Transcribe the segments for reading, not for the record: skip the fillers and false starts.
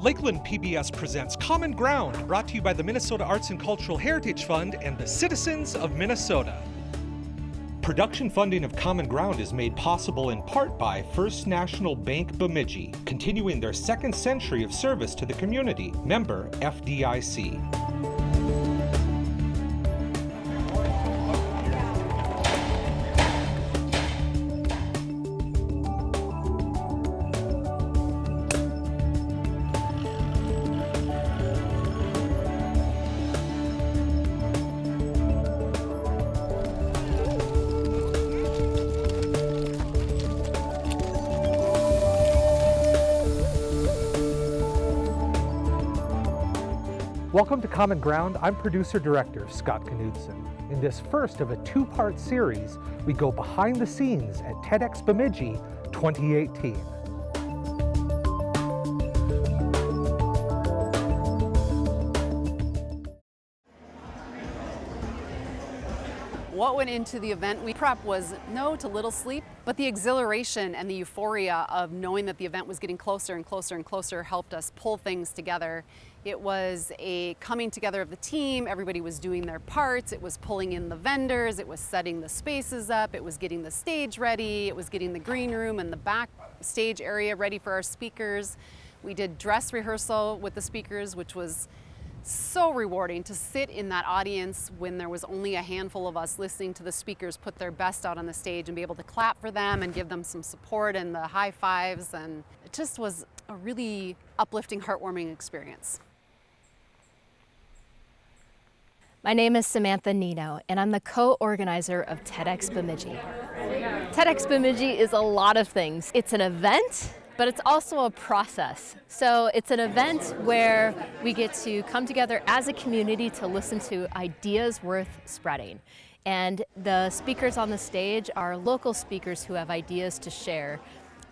Lakeland PBS presents Common Ground, brought to you by the Minnesota Arts and Cultural Heritage Fund and the citizens of Minnesota. Production funding of Common Ground is made possible in part by First National Bank Bemidji, continuing their second century of service to the community. Member FDIC. Welcome to Common Ground. I'm producer-director Scott Knudsen. In this first of a two-part series, we go behind the scenes at TEDx Bemidji 2018. What went into the event prep was no to little sleep, but the exhilaration and the euphoria of knowing that the event was getting closer and closer and closer helped us pull things together. It was a coming together of the team. Everybody was doing their parts. It was pulling in the vendors. It was setting the spaces up. It was getting the stage ready. It was getting the green room and the backstage area ready for our speakers. We did dress rehearsal with the speakers, which was so rewarding to sit in that audience when there was only a handful of us listening to the speakers put their best out on the stage and be able to clap for them and give them some support and the high fives. And it just was a really uplifting, heartwarming experience. My name is Samantha Nienow, and I'm the co-organizer of TEDx Bemidji. TEDx Bemidji is a lot of things. It's an event, but it's also a process. So it's an event where we get to come together as a community to listen to ideas worth spreading. And the speakers on the stage are local speakers who have ideas to share.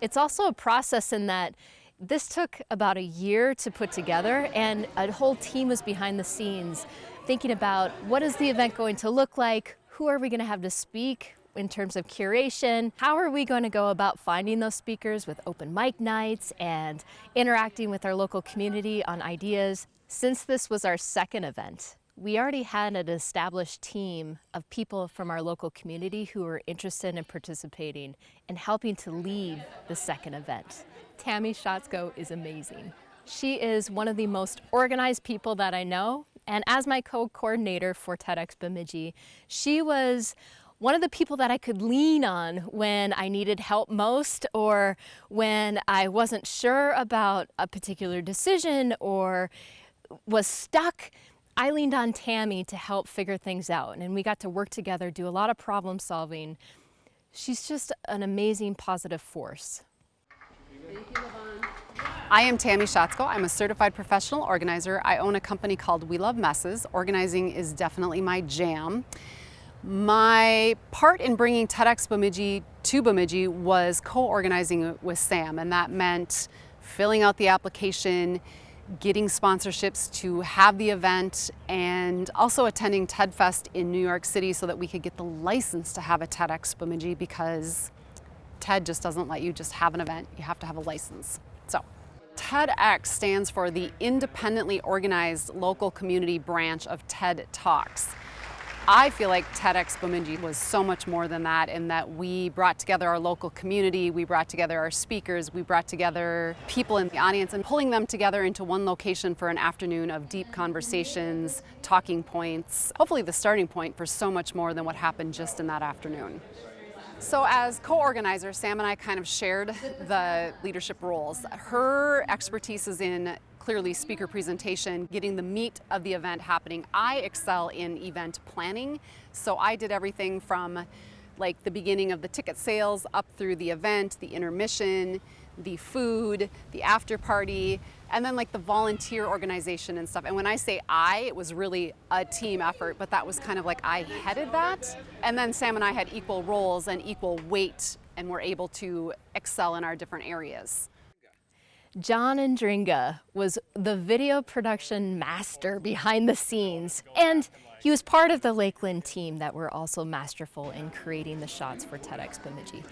It's also a process in that this took about a year to put together, and a whole team was behind the scenes thinking about what is the event going to look like, who are we going to have to speak in terms of curation, how are we going to go about finding those speakers with open mic nights and interacting with our local community on ideas. Since this was our second event, we already had an established team of people from our local community who were interested in participating and helping to lead the second event. Tammy Schotzko is amazing. She is one of the most organized people that I know, and as my co-coordinator for TEDx Bemidji, she was one of the people that I could lean on when I needed help most, or when I wasn't sure about a particular decision or was stuck. I leaned on Tammy to help figure things out, and we got to work together, do a lot of problem solving. She's just an amazing positive force. Thank you, Levon. I am Tammy Schotzko. I'm a certified professional organizer. I own a company called We Love Messes. Organizing is definitely my jam. My part in bringing TEDx Bemidji to Bemidji was co-organizing with Sam, and that meant filling out the application, getting sponsorships to have the event, and also attending TED Fest in New York City so that we could get the license to have a TEDx Bemidji, because TED just doesn't let you just have an event. You have to have a license. So TEDx stands for the independently organized local community branch of TED Talks. I feel like TEDx Bemidji was so much more than that, in that we brought together our local community, we brought together our speakers, we brought together people in the audience, and pulling them together into one location for an afternoon of deep conversations, talking points, hopefully the starting point for so much more than what happened just in that afternoon. So as co-organizer, Sam and I kind of shared the leadership roles. Her expertise is in clearly speaker presentation, getting the meat of the event happening. I excel in event planning, so I did everything from like the beginning of the ticket sales up through the event, the intermission, the food, the after party, and then like the volunteer organization and stuff. And when I say it was really a team effort, but that was kind of like I headed that. And then Sam and I had equal roles and equal weight, and were able to excel in our different areas. John Andringa was the video production master behind the scenes, and he was part of the Lakeland team that were also masterful in creating the shots for TEDx Bemidji.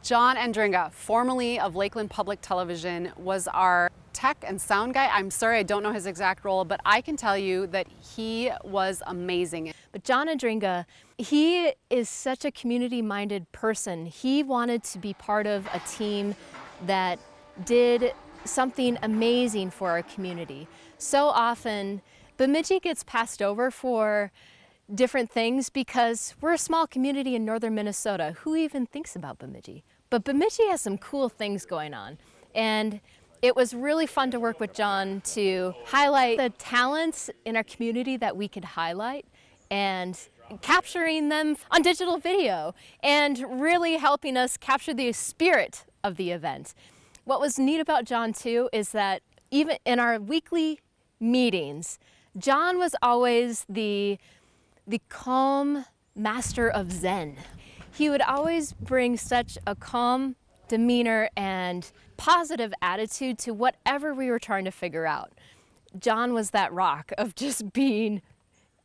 John Andringa, formerly of Lakeland Public Television, was our tech and sound guy. I'm sorry, I don't know his exact role, but I can tell you that he was amazing. But John Andringa, he is such a community-minded person. He wanted to be part of a team that did something amazing for our community. So often, Bemidji gets passed over for different things because we're a small community in northern Minnesota. Who even thinks about Bemidji? But Bemidji has some cool things going on. And it was really fun to work with John to highlight the talents in our community that we could highlight and capturing them on digital video and really helping us capture the spirit of the event. What was neat about John too is that even in our weekly meetings, John was always the calm master of Zen. He would always bring such a calm demeanor and positive attitude to whatever we were trying to figure out. John was that rock of just being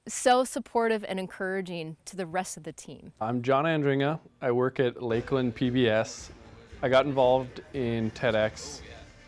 so supportive and encouraging to the rest of the team. I'm John Andringa. I work at Lakeland PBS. I got involved in TEDx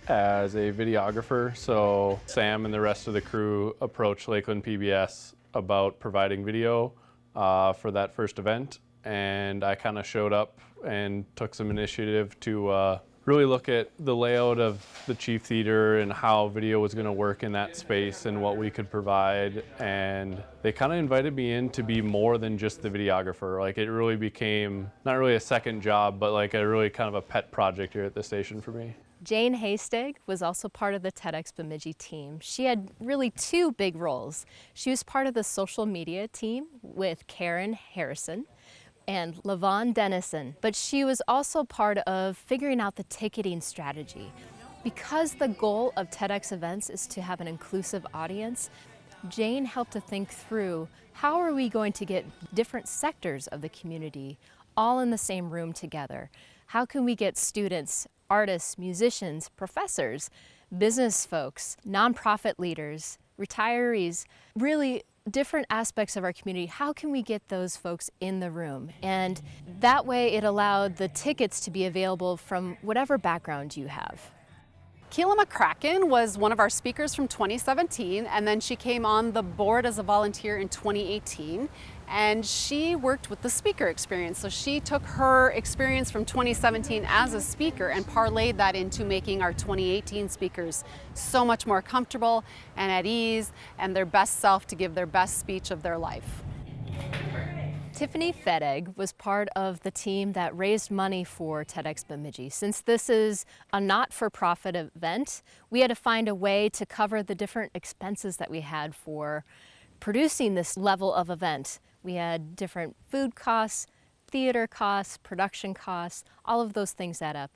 as a videographer, so Sam and the rest of the crew approached Lakeland PBS about providing video for that first event, and I kind of showed up and took some initiative to really look at the layout of the Chief Theater and how video was going to work in that space and what we could provide. And they kind of invited me in to be more than just the videographer. Like, it really became not really a second job, but like a really kind of a pet project here at the station for me. Jane Haystag was also part of the TEDx Bemidji team. She had really two big roles. She was part of the social media team with Karen Harrison and Lavon Dennison, but she was also part of figuring out the ticketing strategy. Because the goal of TEDx events is to have an inclusive audience, Jane helped to think through how are we going to get different sectors of the community all in the same room together? How can we get students, artists, musicians, professors, business folks, nonprofit leaders, retirees, really different aspects of our community, how can we get those folks in the room? And that way it allowed the tickets to be available from whatever background you have. Keela McCracken was one of our speakers from 2017, and then she came on the board as a volunteer in 2018, and she worked with the speaker experience. So she took her experience from 2017 as a speaker and parlayed that into making our 2018 speakers so much more comfortable and at ease and their best self to give their best speech of their life. Tiffany Fettig was part of the team that raised money for TEDx Bemidji. Since this is a not-for-profit event, we had to find a way to cover the different expenses that we had for producing this level of event. We had different food costs, theater costs, production costs, all of those things add up.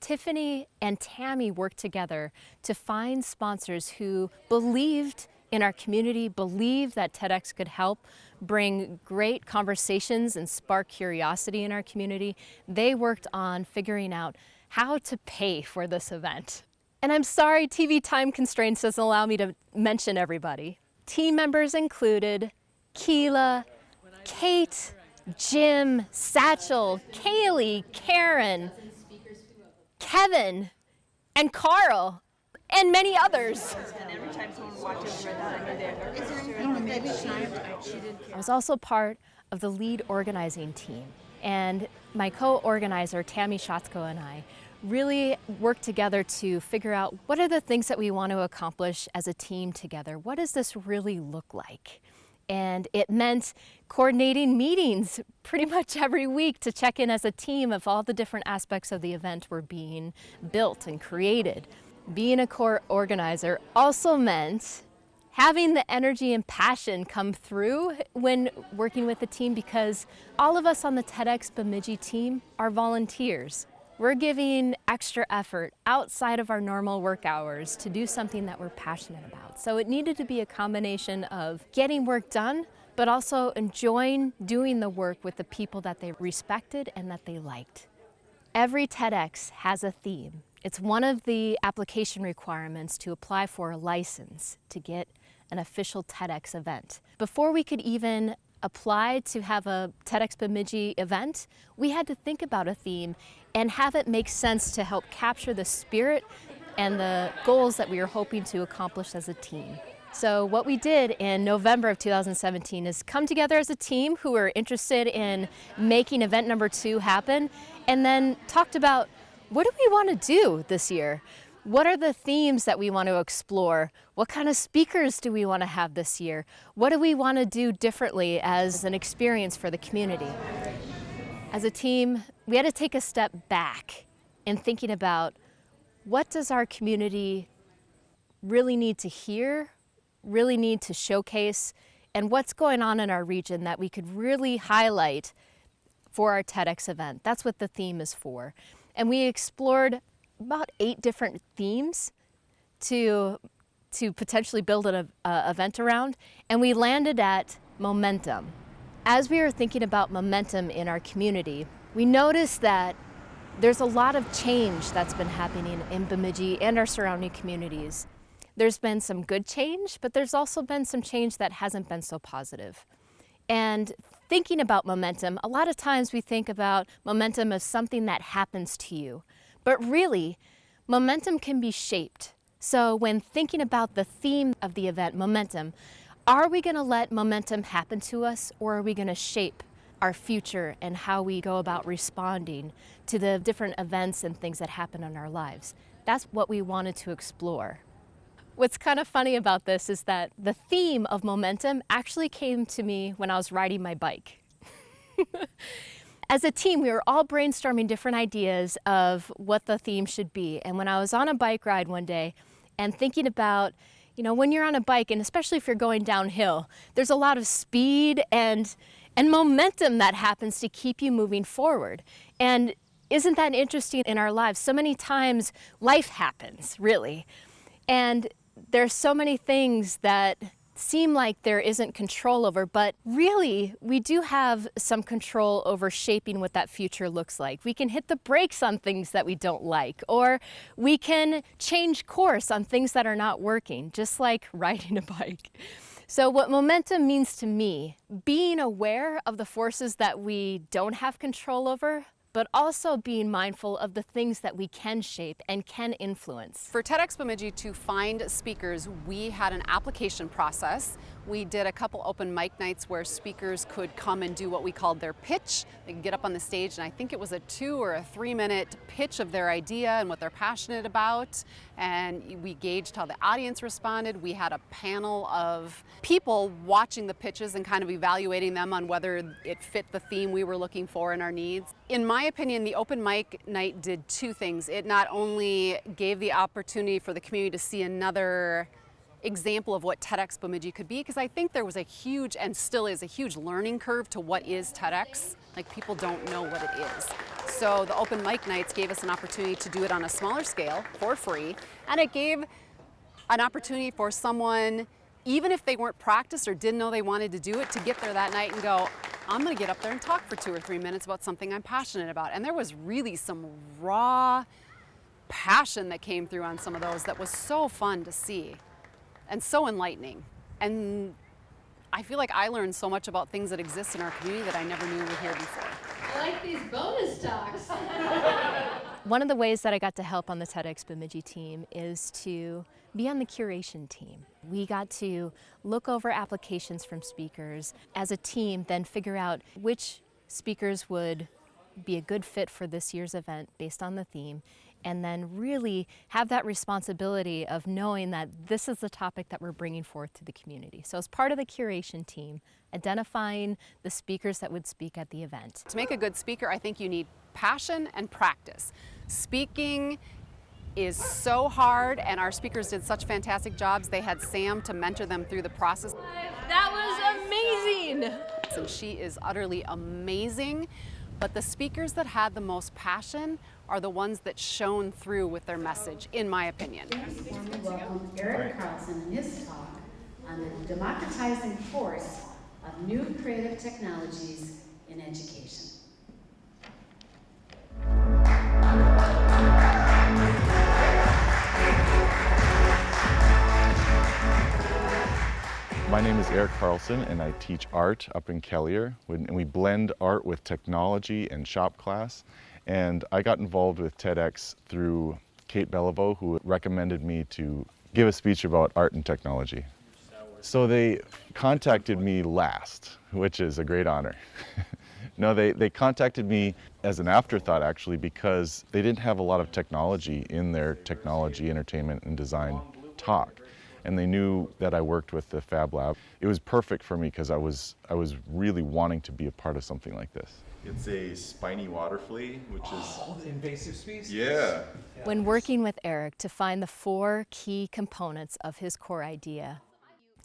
Tiffany and Tammy worked together to find sponsors who believed in our community, believed that TEDx could help bring great conversations and spark curiosity in our community. They worked on figuring out how to pay for this event. And I'm sorry, TV time constraints doesn't allow me to mention everybody. Team members included Keela, Kate, Jim, Satchel, Kaylee, Karen, Kevin, and Carl, and many others. I was also part of the lead organizing team, and my co-organizer, Tammy Schotzko, and I really worked together to figure out what are the things that we want to accomplish as a team together. What does this really look like? And it meant coordinating meetings pretty much every week to check in as a team if all the different aspects of the event were being built and created. Being a core organizer also meant having the energy and passion come through when working with the team, because all of us on the TEDx Bemidji team are volunteers. We're giving extra effort outside of our normal work hours to do something that we're passionate about. So it needed to be a combination of getting work done, but also enjoying doing the work with the people that they respected and that they liked. Every TEDx has a theme. It's one of the application requirements to apply for a license to get an official TEDx event. Before we could even apply to have a TEDx Bemidji event, we had to think about a theme and have it make sense to help capture the spirit and the goals that we were hoping to accomplish as a team. So what we did in November of 2017 is come together as a team who were interested in making event number 2 happen, and then talked about, what do we want to do this year? What are the themes that we want to explore? What kind of speakers do we want to have this year? What do we want to do differently as an experience for the community? As a team, we had to take a step back in thinking about, what does our community really need to hear, really need to showcase, and what's going on in our region that we could really highlight for our TEDx event. That's what the theme is for. And we explored about 8 different themes to potentially build an event around, and we landed at momentum. As we were thinking about momentum in our community, we noticed that there's a lot of change that's been happening in Bemidji and our surrounding communities. There's been some good change, but there's also been some change that hasn't been so positive. And thinking about momentum, a lot of times we think about momentum as something that happens to you. But really, momentum can be shaped. So when thinking about the theme of the event, momentum, are we going to let momentum happen to us, or are we going to shape our future and how we go about responding to the different events and things that happen in our lives? That's what we wanted to explore. What's kind of funny about this is that the theme of momentum actually came to me when I was riding my bike. As a team, we were all brainstorming different ideas of what the theme should be. And when I was on a bike ride one day and thinking about, when you're on a bike, and especially if you're going downhill, there's a lot of speed and momentum that happens to keep you moving forward. And isn't that interesting in our lives? So many times life happens, really. And there's so many things that seem like there isn't control over, but really we do have some control over shaping what that future looks like. We can hit the brakes on things that we don't like, or we can change course on things that are not working, just like riding a bike. So what momentum means to me, being aware of the forces that we don't have control over, but also being mindful of the things that we can shape and can influence. For TEDx Bemidji to find speakers, we had an application process. We did a couple open mic nights where speakers could come and do what we called their pitch. They could get up on the stage, and I think it was a 2 or a 3 minute pitch of their idea and what they're passionate about. And we gauged how the audience responded. We had a panel of people watching the pitches and kind of evaluating them on whether it fit the theme we were looking for and our needs. In my opinion, the open mic night did 2 things. It not only gave the opportunity for the community to see another example of what TEDx Bemidji could be, because I think there was a huge, and still is a huge, learning curve to what is TEDx. Like, people don't know what it is. So the open mic nights gave us an opportunity to do it on a smaller scale for free, and it gave an opportunity for someone, even if they weren't practiced or didn't know they wanted to do it, to get there that night and go, I'm gonna get up there and talk for 2 or 3 minutes about something I'm passionate about. And there was really some raw passion that came through on some of those that was so fun to see and so enlightening. And I feel like I learned so much about things that exist in our community that I never knew were here before. I like these bonus talks. One of the ways that I got to help on the TEDx Bemidji team is to be on the curation team. We got to look over applications from speakers as a team, then figure out which speakers would be a good fit for this year's event based on the theme, and then really have that responsibility of knowing that this is the topic that we're bringing forth to the community. So as part of the curation team, identifying the speakers that would speak at the event. To make a good speaker, I think you need passion and practice. Speaking is so hard, and our speakers did such fantastic jobs. They had Sam to mentor them through the process. That was amazing! And she is utterly amazing. But the speakers that had the most passion are the ones that shone through with their message, in my opinion. We welcome Eric Carlson in his talk on the democratizing force of new creative technologies in education. My name is Eric Carlson, and I teach art up in Kelliher, and we blend art with technology and shop class. And I got involved with TEDx through Kate Beliveau, who recommended me to give a speech about art and technology. So they contacted me last, which is a great honor. No, they contacted me as an afterthought, actually, because they didn't have a lot of technology in their technology, entertainment, and design talk. And they knew that I worked with the Fab Lab. It was perfect for me because I was really wanting to be a part of something like this. It's a spiny water flea, which is... The invasive species? Yeah. When working with Eric to find the 4 key components of his core idea,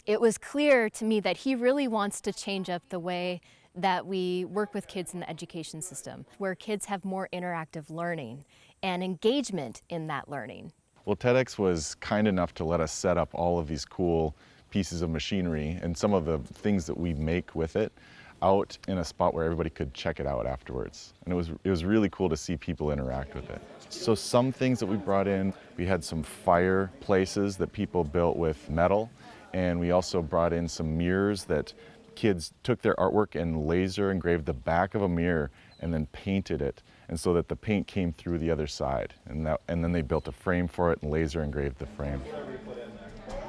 it was clear to me that he really wants to change up the way that we work with kids in the education system, where kids have more interactive learning and engagement in that learning. Well, TEDx was kind enough to let us set up all of these cool pieces of machinery and some of the things that we make with it out in a spot where everybody could check it out afterwards. And it was really cool to see people interact with it. So some things that we brought in, we had some fireplaces that people built with metal, and we also brought in some mirrors that kids took their artwork and laser engraved the back of a mirror and then painted it, and so that the paint came through the other side. And then they built a frame for it and laser engraved the frame.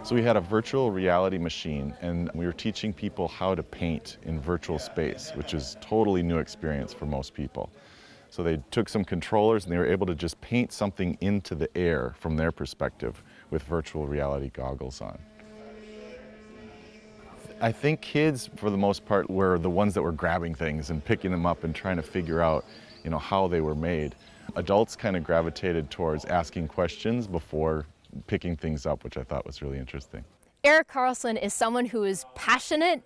So we had a virtual reality machine, and we were teaching people how to paint in virtual space, which is totally new experience for most people. So they took some controllers and they were able to just paint something into the air from their perspective with virtual reality goggles on. I think kids, for the most part, were the ones that were grabbing things and picking them up and trying to figure out, how they were made. Adults kind of gravitated towards asking questions before picking things up, which I thought was really interesting. Eric Carlson is someone who is passionate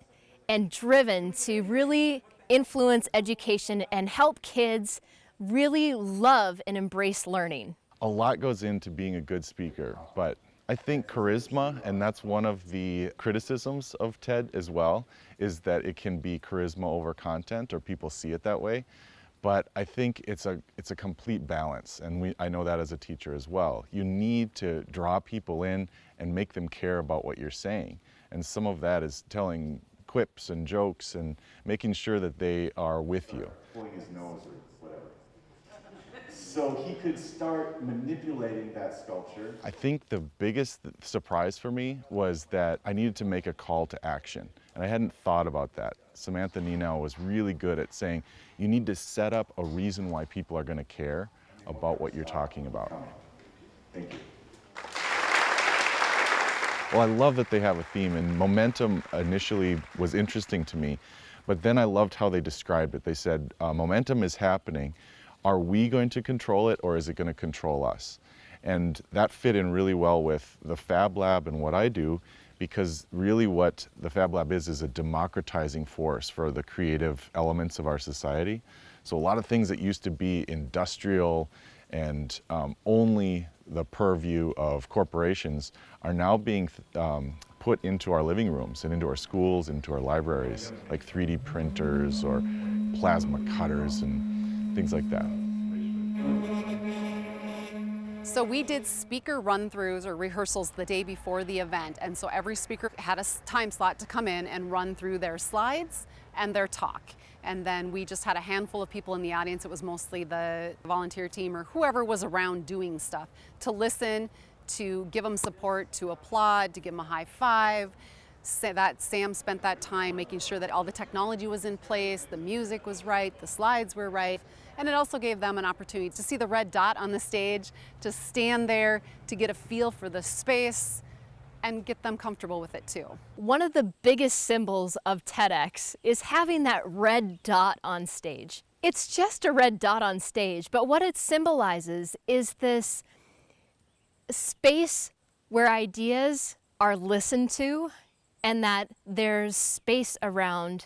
and driven to really influence education and help kids really love and embrace learning. A lot goes into being a good speaker, but I think charisma, and that's one of the criticisms of TED as well, is that it can be charisma over content, or people see it that way. But I think it's a complete balance, and I know that as a teacher as well. You need to draw people in and make them care about what you're saying. And some of that is telling quips and jokes and making sure that they are with you. Pulling his nose or whatever. So he could start manipulating that sculpture. I think the biggest surprise for me was that I needed to make a call to action, and I hadn't thought about that. Samantha Nienow was really good at saying, you need to set up a reason why people are going to care about what you're talking about. Thank you. Well, I love that they have a theme, and momentum initially was interesting to me, but then I loved how they described it. They said, momentum is happening. Are we going to control it, or is it going to control us? And that fit in really well with the Fab Lab and what I do, because really what the Fab Lab is a democratizing force for the creative elements of our society. So a lot of things that used to be industrial and only the purview of corporations are now being put into our living rooms and into our schools, into our libraries, like 3D printers or plasma cutters and things like that. So we did speaker run-throughs or rehearsals the day before the event, and so every speaker had a time slot to come in and run through their slides and their talk. And then we just had a handful of people in the audience. It was mostly the volunteer team or whoever was around doing stuff, to listen, to give them support, to applaud, to give them a high five. Sam spent that time making sure that all the technology was in place, the music was right, the slides were right. And it also gave them an opportunity to see the red dot on the stage, to stand there, to get a feel for the space, and get them comfortable with it too. One of the biggest symbols of TEDx is having that red dot on stage. It's just a red dot on stage, but what it symbolizes is this space where ideas are listened to, and that there's space around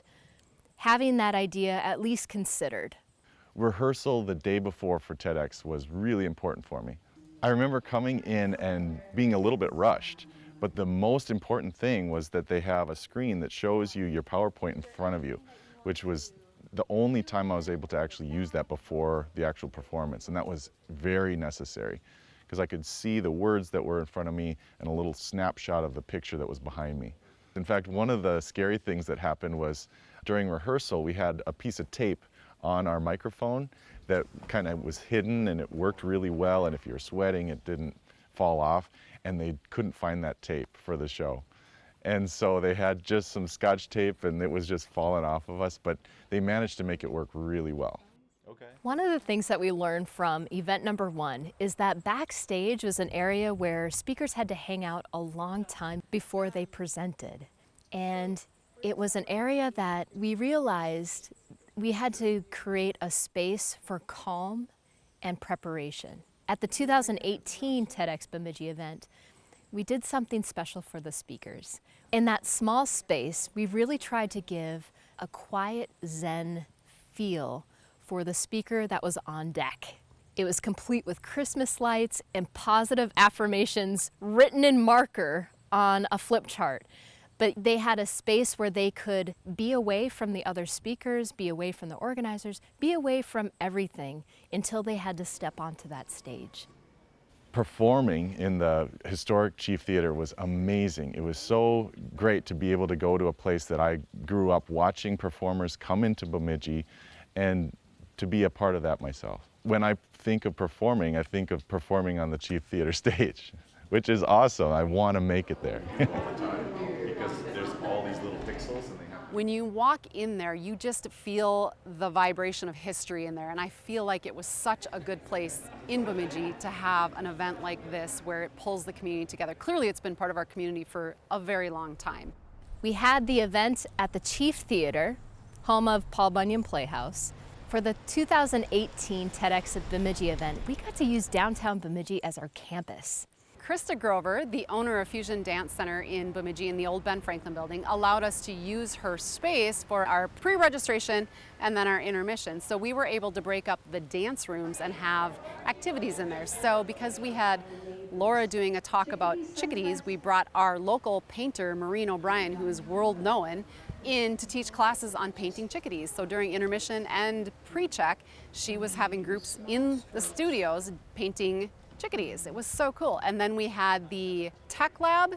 having that idea at least considered. Rehearsal the day before for TEDx was really important for me. I remember coming in and being a little bit rushed, but the most important thing was that they have a screen that shows you your PowerPoint in front of you, which was the only time I was able to actually use that before the actual performance, and that was very necessary because I could see the words that were in front of me and a little snapshot of the picture that was behind me. In fact, one of the scary things that happened was during rehearsal, we had a piece of tape on our microphone that kind of was hidden, and it worked really well, and if you were sweating it didn't fall off, and they couldn't find that tape for the show. And so they had just some Scotch tape and it was just falling off of us, but they managed to make it work really well. One of the things that we learned from event number 1 is that backstage was an area where speakers had to hang out a long time before they presented. And it was an area that we realized we had to create a space for calm and preparation. At the 2018 TEDx Bemidji event, we did something special for the speakers. In that small space, we really tried to give a quiet Zen feel for the speaker that was on deck. It was complete with Christmas lights and positive affirmations written in marker on a flip chart. But they had a space where they could be away from the other speakers, be away from the organizers, be away from everything until they had to step onto that stage. Performing in the historic Chief Theater was amazing. It was so great to be able to go to a place that I grew up watching performers come into Bemidji and to be a part of that myself. When I think of performing, I think of performing on the Chief Theater stage, which is awesome. I want to make it there. Because there's all these little pixels and they have. When you walk in there, you just feel the vibration of history in there, and I feel like it was such a good place in Bemidji to have an event like this where it pulls the community together. Clearly it's been part of our community for a very long time. We had the event at the Chief Theater, home of Paul Bunyan Playhouse. For the 2018 TEDx Bemidji event, we got to use downtown Bemidji as our campus. Krista Grover, the owner of Fusion Dance Center in Bemidji in the old Ben Franklin building, allowed us to use her space for our pre-registration and then our intermission. So we were able to break up the dance rooms and have activities in there. So because we had Laura doing a talk about chickadees, we brought our local painter, Maureen O'Brien, who is world known, in to teach classes on painting chickadees. So during intermission and pre-check, she was having groups in the studios painting chickadees. It was so cool. And then we had the tech lab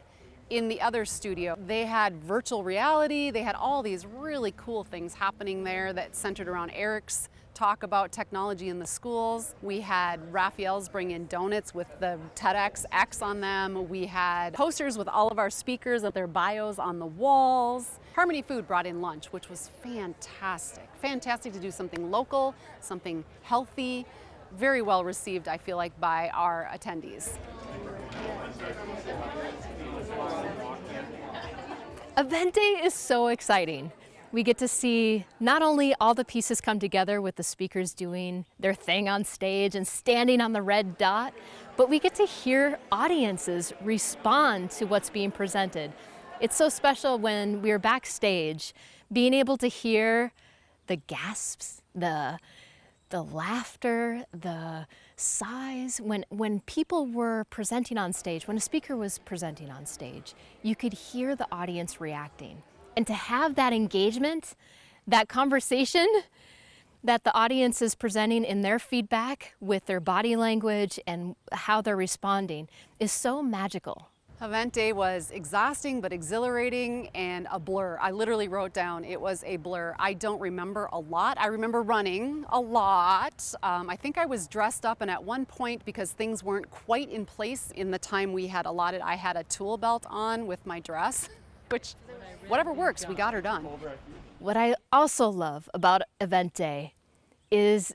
in the other studio. They had virtual reality. They had all these really cool things happening there that centered around Eric's talk about technology in the schools. We had Raphael's bring in donuts with the TEDx X on them. We had posters with all of our speakers and their bios on the walls. Harmony Food brought in lunch, which was fantastic. Fantastic to do something local, something healthy. Very well received, I feel like, by our attendees. Event Day is so exciting. We get to see not only all the pieces come together with the speakers doing their thing on stage and standing on the red dot, but we get to hear audiences respond to what's being presented. It's so special when we're backstage, being able to hear the gasps, the laughter, the sighs. When people were presenting on stage, when a speaker was presenting on stage, you could hear the audience reacting. And to have that engagement, that conversation that the audience is presenting in their feedback with their body language and how they're responding is so magical. Event Day was exhausting but exhilarating and a blur. I literally wrote down it was a blur. I don't remember a lot. I remember running a lot. I think I was dressed up, and at one point, because things weren't quite in place in the time we had allotted, I had a tool belt on with my dress, which whatever works, we got her done. What I also love about Event Day is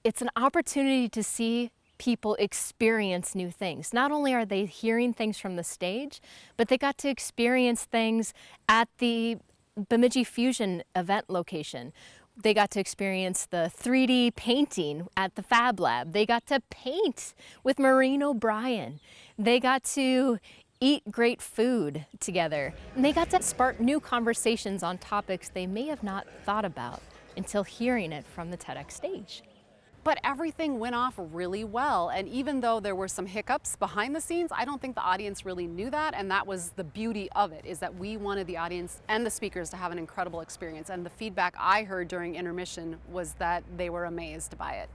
it's an opportunity to see people experience new things. Not only are they hearing things from the stage, but they got to experience things at the Bemidji Fusion event location. They got to experience the 3D painting at the Fab Lab. They got to paint with Maureen O'Brien. They got to eat great food together. And they got to spark new conversations on topics they may have not thought about until hearing it from the TEDx stage. But everything went off really well, and even though there were some hiccups behind the scenes, I don't think the audience really knew that, and that was the beauty of it, is that we wanted the audience and the speakers to have an incredible experience, and the feedback I heard during intermission was that they were amazed by it.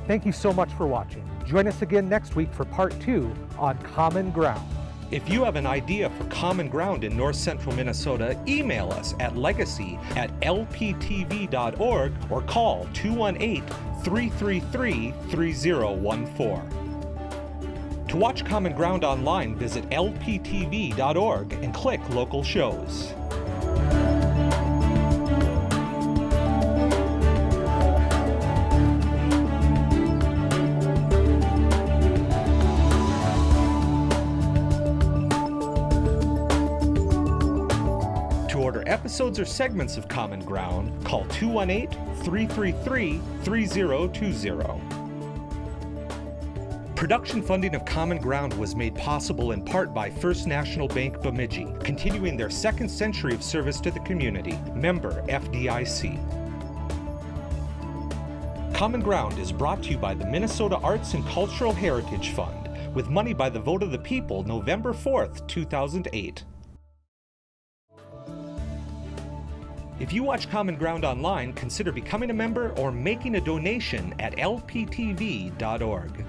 Thank you so much for watching. Join us again next week for part 2 on Common Ground. If you have an idea for Common Ground in North Central Minnesota, email us at legacy@lptv.org or call 218-333-3014. To watch Common Ground online, visit lptv.org and click Local Shows. Episodes or segments of Common Ground, call 218-333-3020. Production funding of Common Ground was made possible in part by First National Bank Bemidji, continuing their second century of service to the community. Member FDIC. Common Ground is brought to you by the Minnesota Arts and Cultural Heritage Fund, with money by the vote of the people November 4th, 2008. If you watch Common Ground online, consider becoming a member or making a donation at lptv.org.